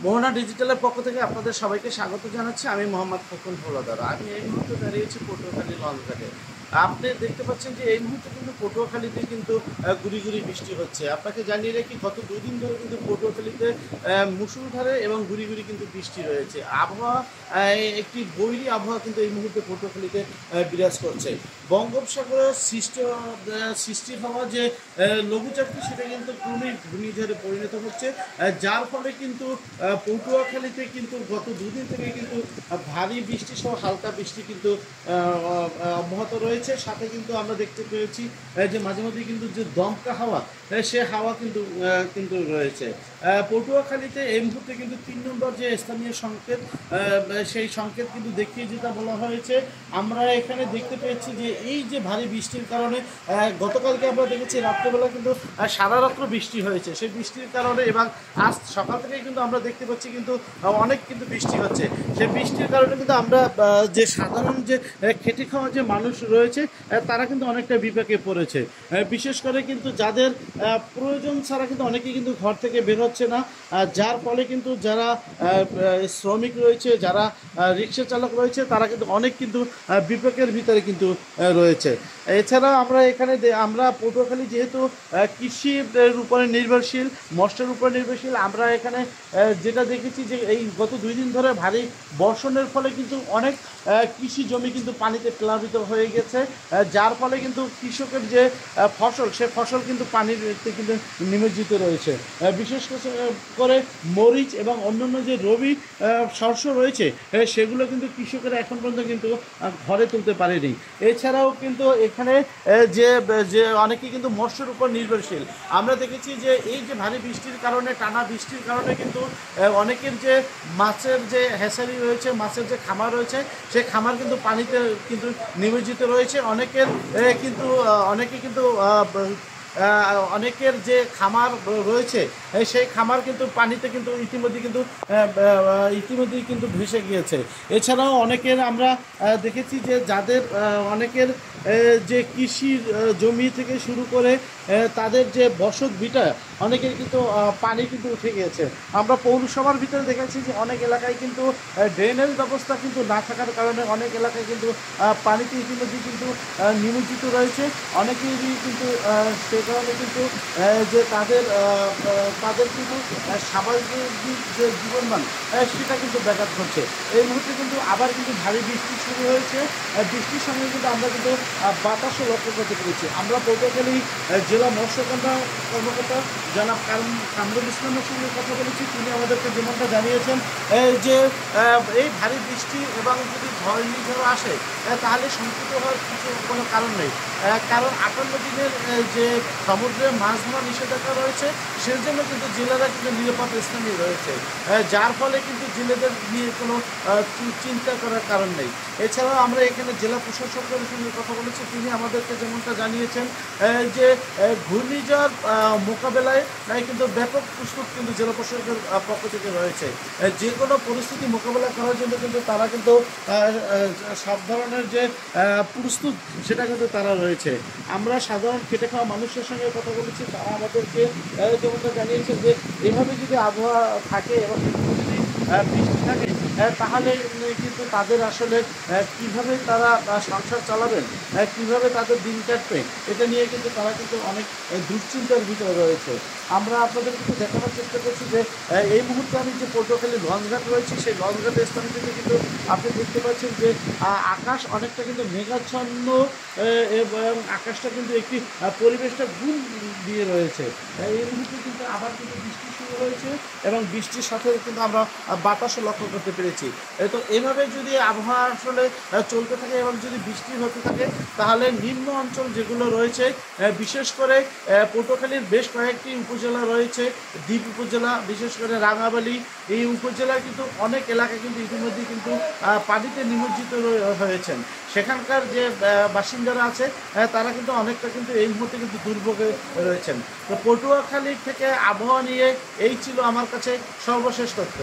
মোহনা ডিজিটালের পক্ষ থেকে আপনাদের সবাইকে স্বাগত জানাচ্ছি। আমি মোহাম্মদ খোকন হলাদার। আমি এই মুহূর্তে দাঁড়িয়েছি পটুয়াখালী লঞ্চঘাটে। আপনি দেখতে পাচ্ছেন যে এই মুহূর্তে কিন্তু পটুয়াখালীতে কিন্তু গুড়ি গুড়ি বৃষ্টি হচ্ছে। আপনাকে জানিয়ে রাখি, গত 2 দিন ধরে কিন্তু পটুয়াখালীতে মুষলধারে এবং গুড়ি গুড়ি কিন্তু বৃষ্টি রয়েছে। আবহাওয়া একটি বৈরী আবহাওয়া কিন্তু এই মুহূর্তে পটুয়াখালীতে বিরাজ করছে। বঙ্গোপসাগরের সৃষ্টি হওয়া যে লঘুচাপটি, সেটা কিন্তু ক্রমেই ঘূর্ণিঝড়ে পরিণত হচ্ছে, যার ফলে কিন্তু পটুয়াখালীতে কিন্তু গত 2 দিন থেকে কিন্তু ভারী বৃষ্টি সহ হালকা বৃষ্টি কিন্তু অব্যাহত রয়েছে। সাথে কিন্তু আমরা দেখতে পেয়েছি যে মাঝে মধ্যে কিন্তু যে দমকা হাওয়া, সে হাওয়া কিন্তু কিন্তু রয়েছে। পটুয়াখালীতে এই মুহূর্তে কিন্তু 3 নম্বর যে স্থানীয় সংকেত, সেই সংকেত কিন্তু দেখিয়ে যেটা বলা হয়েছে। আমরা এখানে দেখতে পেয়েছি যে এই যে ভারী বৃষ্টির কারণে গতকালকে আমরা দেখেছি রাত্রেবেলা কিন্তু সারা রাত্র বৃষ্টি হয়েছে। সেই বৃষ্টির কারণে এবং আজ সকাল থেকে কিন্তু আমরা দেখতে পাচ্ছি কিন্তু অনেক কিন্তু বৃষ্টি হচ্ছে। সেই বৃষ্টির কারণে কিন্তু আমরা যে সাধারণ যে খেটে খাওয়া যে মানুষ রয়েছে, তারা কিন্তু অনেকটা বিপাকে পড়েছে। বিশেষ করে কিন্তু যাদের প্রয়োজন ছাড়া কিন্তু অনেকেই কিন্তু ঘর থেকে বের হচ্ছে না, যার ফলে কিন্তু যারা শ্রমিক রয়েছে, যারা রিক্সা চালক রয়েছে, তারা কিন্তু অনেক কিন্তু বিপাকের ভিতরে কিন্তু রয়েছে। এছাড়া আমরা এখানে আমরা পটুয়াখালী যেহেতু কৃষির উপরে নির্ভরশীল, মৎস্যের উপর নির্ভরশীল, আমরা এখানে যেটা দেখেছি যে এই গত 2 দিন ধরে ভারী বর্ষণের ফলে কিন্তু অনেক কৃষি জমি কিন্তু পানিতে প্লাবিত হয়ে গেছে, যার ফলে কিন্তু কৃষকের যে ফসল, সে ফসল কিন্তু পানিতে কিন্তু নিমজ্জিত রয়েছে। বিশেষ করে মরিচ এবং অন্যান্য যে রবি শস্য রয়েছে, সেগুলো কিন্তু কৃষকেরা এখন পর্যন্ত কিন্তু ঘরে তুলতে পারেনি। এছাড়াও কিন্তু এখানে যে যে অনেকে কিন্তু মৎস্যের উপর নির্ভরশীল। আমরা দেখেছি যে এই যে ভারী বৃষ্টির কারণে, টানা বৃষ্টির কারণে কিন্তু অনেকের যে মাছের যে হ্যাচারি রয়েছে, মাছের যে খামার রয়েছে, সেই খামার কিন্তু পানিতে কিন্তু নিমজ্জিত রয়েছে। অনেকে কিন্তু অনেকের যে খামার রয়েছে, সেই খামার কিন্তু পানিতে কিন্তু ইতিমধ্যেই কিন্তু ভেসে গিয়েছে। এছাড়াও অনেকের আমরা দেখেছি যে যাদের অনেকের যে কৃষির জমি থেকে শুরু করে তাদের যে বসত ভিটা, অনেকের কিন্তু পানি কিন্তু উঠে গিয়েছে। আমরা পৌরসভার ভিতরে দেখেছি যে অনেক এলাকায় কিন্তু ড্রেনেজ ব্যবস্থা কিন্তু না থাকার কারণে অনেক এলাকায় কিন্তু পানিতে ইতিমধ্যেই কিন্তু নিমজ্জিত রয়েছে। অনেকেরই কিন্তু সে কারণে কিন্তু যে তাদের কিন্তু স্বাভাবিক যে জীবনমান, সেটা কিন্তু ব্যাঘাত ঘটছে। এই মুহূর্তে কিন্তু আবার কিন্তু ভারী বৃষ্টি শুরু হয়েছে। বৃষ্টির সঙ্গে কিন্তু আমরা কিন্তু বাতাসও লক্ষ্য করতে পেরেছি। আমরা পটুয়াখালী জেলা মৎস্য কর্মকর্তা জনাব কামরুল ইসলামের সঙ্গে কথা বলেছি। তিনি আমাদেরকে যেমনটা জানিয়েছেন যে এই ভারী বৃষ্টি এবং যদি ঘূর্ণিঝড় আসে, তাহলে শঙ্কিত হওয়ার কোনো কারণ নেই। কারণ 58 দিনের যে সমুদ্রে মাছ ধরা নিষেধাজ্ঞা রয়েছে, সেই জন্য কিন্তু জেলেরা কিন্তু নিরাপদ স্থানে রয়েছে, যার ফলে কিন্তু জেলেদের নিয়ে কোনো চিন্তা করার কারণ নেই। এছাড়াও আমরা এখানে জেলা প্রশাসকের সঙ্গে কথা বলেছি। তিনি আমাদেরকে যেমনটা জানিয়েছেন যে ঘূর্ণিঝড় মোকাবেলায় কিন্তু ব্যাপক প্রস্তুত কিন্তু জেলা প্রশাসকের পক্ষ থেকে রয়েছে। যে কোনো পরিস্থিতি মোকাবেলা করার জন্য কিন্তু তারা কিন্তু সব ধরনের যে প্রস্তুত, সেটা কিন্তু তারা রয়েছে। আমরা সাধারণ খেটে খাওয়া মানুষের সঙ্গে কথা বলেছি, তারা আমাদেরকে যেমনটা জানিয়েছেন যে এভাবে যদি আবহাওয়া থাকে এবং যদি বৃষ্টি থাকে, তাহলে কিন্তু তাদের আসলে কিভাবে তারা সংসার চালাবেন, কিভাবে তাদের দিন কাটবে, এটা নিয়ে কিন্তু তারা কিন্তু অনেক দুশ্চিন্তার ভিতরে রয়েছে। আমরা আপনাদের কিন্তু দেখানোর চেষ্টা করছি যে এই মুহূর্তে আমি যে পটুয়াখালী লঞ্চঘাট রয়েছি, সেই লঞ্চঘাটের স্থানটিতে কিন্তু আপনি দেখতে পাচ্ছেন যে আকাশ অনেকটা কিন্তু মেঘাচ্ছন্ন এবং আকাশটা কিন্তু একটি পরিবেশটা গুণ দিয়ে রয়েছে। এই মুহূর্তে কিন্তু আবার কিন্তু বৃষ্টি শুরু হয়েছে এবং বৃষ্টির সাথে কিন্তু আমরা বাতাসও লক্ষ্য করতে পেরেছি। তো এভাবে যদি আবহাওয়া আসলে চলতে থাকে এবং যদি বৃষ্টি হতে থাকে, তাহলে নিম্ন অঞ্চল যেগুলো রয়েছে, বিশেষ করে পটুয়াখালীর বেশ কয়েকটি উপজেলা রয়েছে, দ্বীপ উপজেলা, বিশেষ করে রাঙাবালি, এই উপজেলার কিন্তু অনেক এলাকা কিন্তু ইতিমধ্যেই কিন্তু পানিতে নিমজ্জিত হয়েছেন। সেখানকার যে বাসিন্দারা আছে, তারা কিন্তু অনেকটা কিন্তু এই মুহূর্তে কিন্তু দুর্ভোগে রয়েছেন। তো পটুয়াখালী থেকে আবহাওয়া নিয়ে এই ছিল আমার কাছে সর্বশেষ তথ্য।